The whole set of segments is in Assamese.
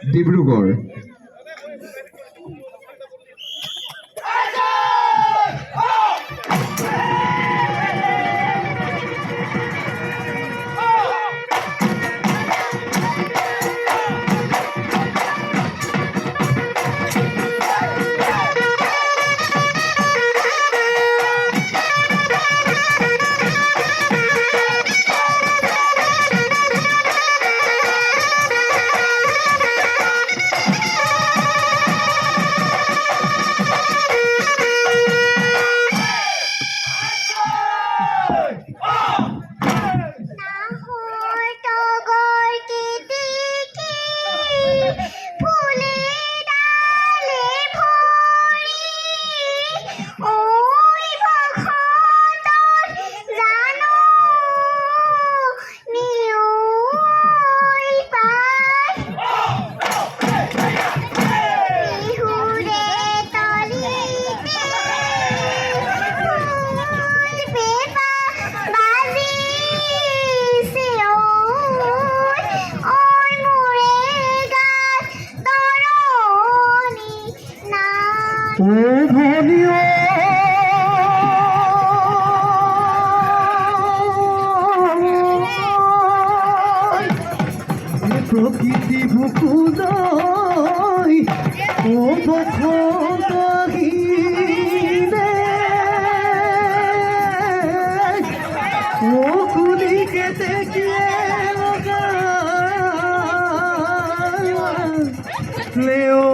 ডিব্ৰুগড়। প্রকৃতি বুকুলৈ ও বসন্ত গীনে ও কুলিকে দেখিয়ে লেও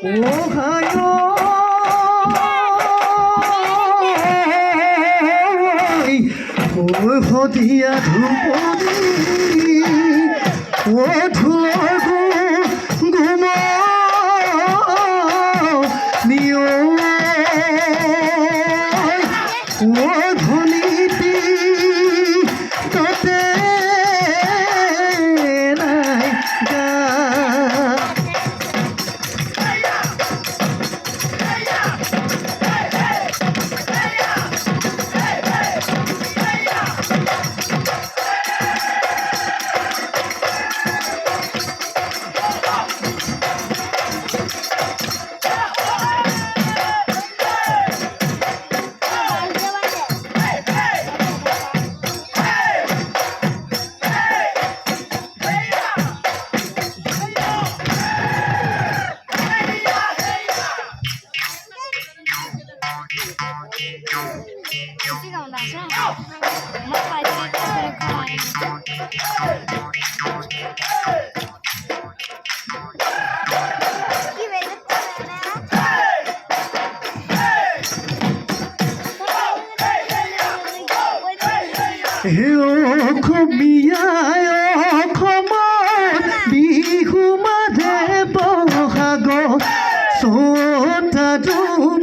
ও হায় হদিয়া ধূপদি ও ধুলোর ঘুম নিও ও ধনীতি তোতে নাই গা অসমীয়াই অসমত বিহু মাধে বহাগত চ'তাটো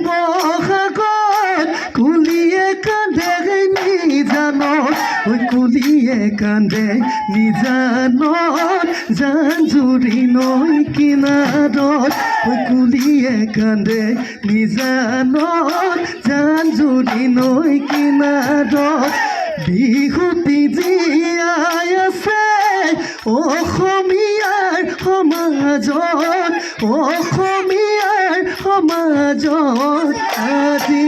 বহাগত কুলিয়ে কান্দে নিজানত কুলিয়ে কান্দে নিজানত জান জুৰি নৈ কিনাৰত কুলিয়ে কান্দে নিজানত জান জুৰি নৈ কিনাৰত বিহুতি জীয়াই আছে অসমীয়াৰ সমাজত অসমীয়াৰ সমাজত আজি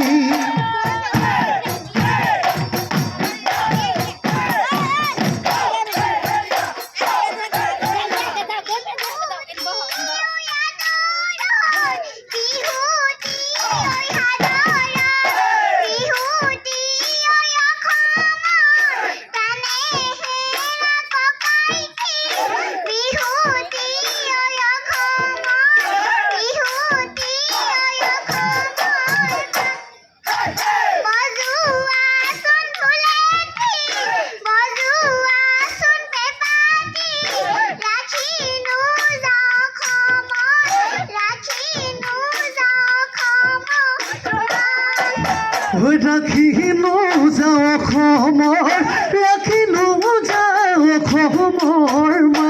ৰাখি নযাওঁ অসমৰ ৰাখি নযাওঁ অসমৰ মা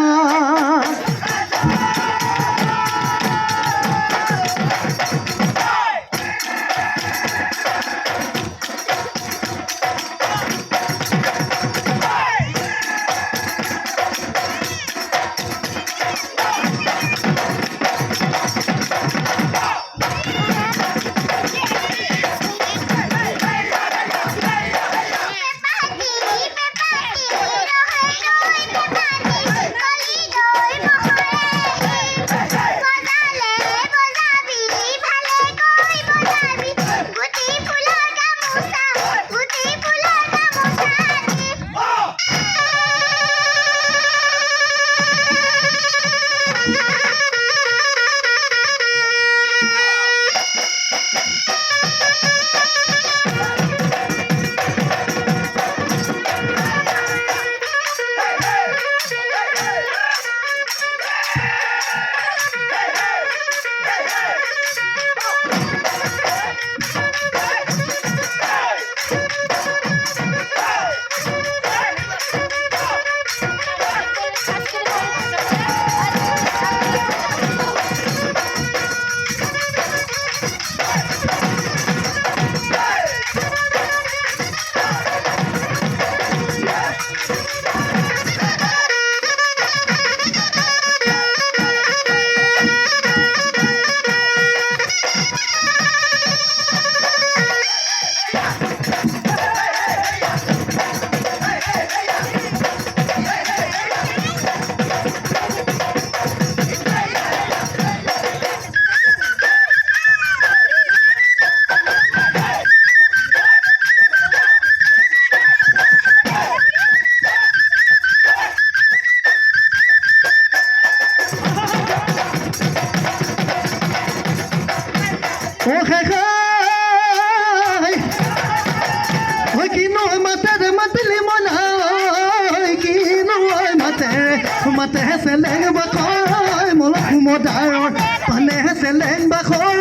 মাতে চেলেং বাখৰ মলক সুমদাৰৰ পানে চেলেং বাখৰ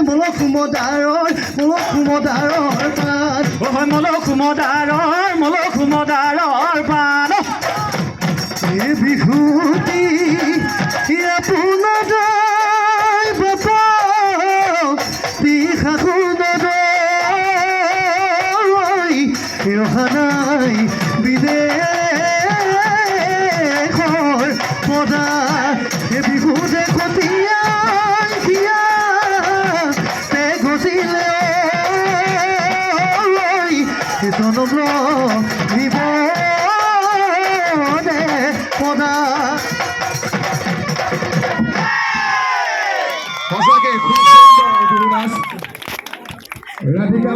মলক সুমদাৰৰ পাত মলক সুমদাৰৰ পাত এই বিহুতি আপোনাৰ বাপা পিশাসুদয় অহা নাই বিদেশৰ পদা এই বিহুতে কটীয়াই হিয়া তে গজিলে জনম দিব পদা সঁচাকে খুব সুন্দৰ বিহু নাচ ৰাধিকা